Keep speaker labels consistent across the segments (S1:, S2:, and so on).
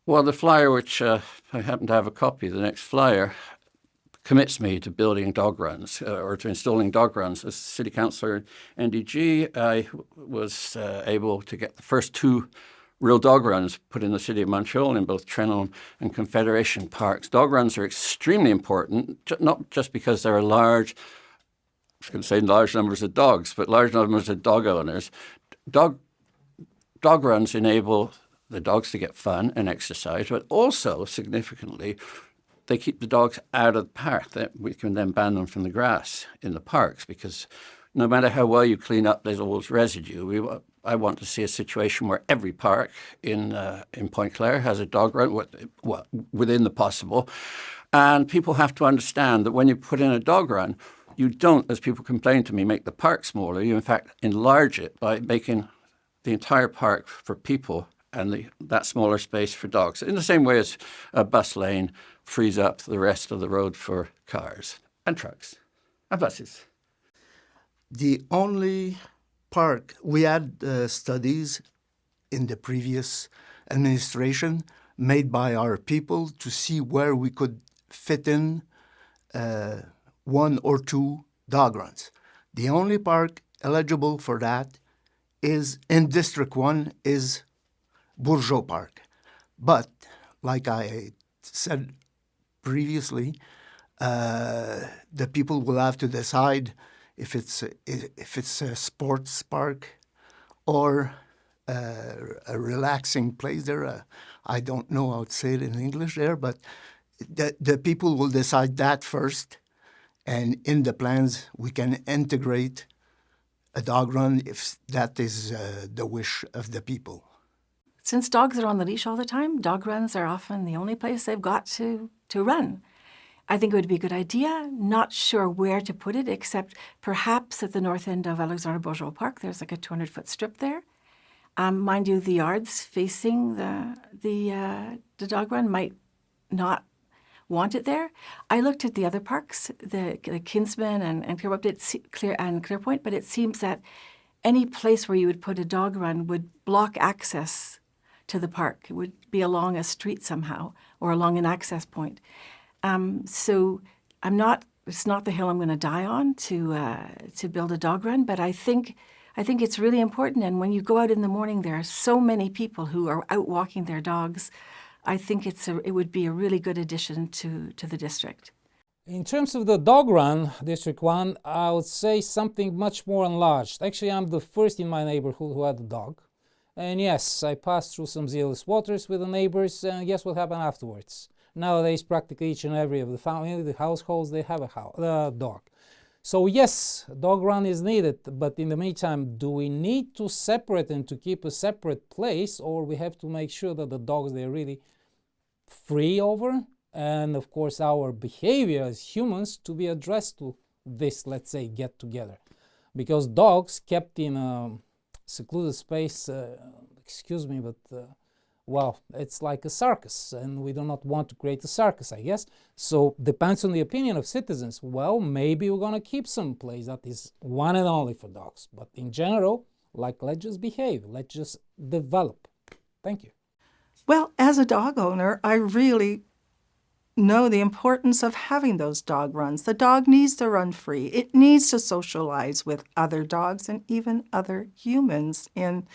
S1: Well, the flyer, which I happen to have a copy, the next flyer, commits me to building dog runs or to installing dog runs. As city councillor NDG, I was able to get the first 2 real dog runs put in the city of Montreal in both Trenholm and Confederation parks. Dog runs are extremely important, not just because there are large numbers of dogs, but large numbers of dog owners. Dog runs enable the dogs to get fun and exercise, but also significantly, they keep the dogs out of the park. We can then ban them from the grass in the parks, because no matter how well you clean up, there's always residue. I want to see a situation where every park in Pointe-Claire has a dog run, within the possible. And people have to understand that when you put in a dog run, you don't, as people complain to me, make the park smaller. You, in fact, enlarge it by making the entire park for people and that smaller space for dogs. In the same way as a bus lane frees up the rest of the road for cars and trucks and buses.
S2: The only park, we had studies in the previous administration made by our people to see where we could fit in 1 or 2 dog runs. The only park eligible for that is in District 1 is Bourgeois Park. But like I said previously, the people will have to decide if it's a sports park or a relaxing place there. I don't know how to say it in English there, but the people will decide that first, and in the plans we can integrate a dog run if that is the wish of the people.
S3: Since dogs are on the leash all the time, dog runs are often the only place they've got to run. I think it would be a good idea. Not sure where to put it, except perhaps at the north end of Alexandre Bourgeois Park. There's like a 200-foot strip there. Mind you, the yards facing the dog run might not want it there. I looked at the other parks, the Kinsman and Clairpoint, but it seems that any place where you would put a dog run would block access to the park. It would be along a street somehow or along an access point. So it's not the hill I'm going to die on to build a dog run, but I think it's really important. And when you go out in the morning, there are so many people who are out walking their dogs. I think it would be a really good addition to the district.
S4: In terms of the dog run, District 1, I would say something much more enlarged. Actually, I'm the first in my neighborhood who had a dog. And yes, I passed through some zealous waters with the neighbors, and guess what happened afterwards? Nowadays, practically each and every of the family, the households, they have a dog. So yes, dog run is needed, but in the meantime, do we need to separate and to keep a separate place, or we have to make sure that the dogs, they're really free over? And of course, our behavior as humans to be addressed to this, let's say, get together. Because dogs kept in a secluded space, excuse me, but well, it's like a circus, and we do not want to create a circus, I guess. So depends on the opinion of citizens. Well, maybe we're going to keep some place that is one and only for dogs. But in general, like, let's just behave, let's just develop. Thank you.
S5: Well, as a dog owner, I really know the importance of having those dog runs. The dog needs to run free. It needs to socialize with other dogs and even other humans. And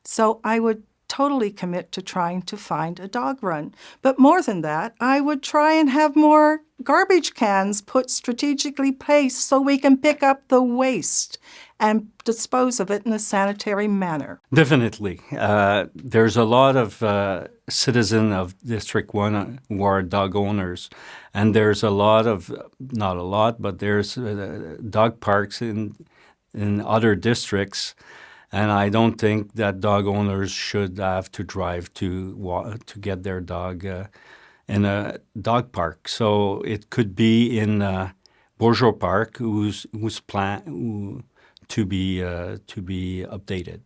S5: so I would totally commit to trying to find a dog run. But more than that, I would try and have more garbage cans put strategically placed so we can pick up the waste and dispose of it in a sanitary manner.
S6: Definitely. There's a lot of citizens of District 1 who are dog owners, and there's a lot of, not a lot, but there's dog parks in other districts, and I don't think that dog owners should have to drive to get their dog in a dog park. So it could be in Bourgeois Park, who's planned to be updated.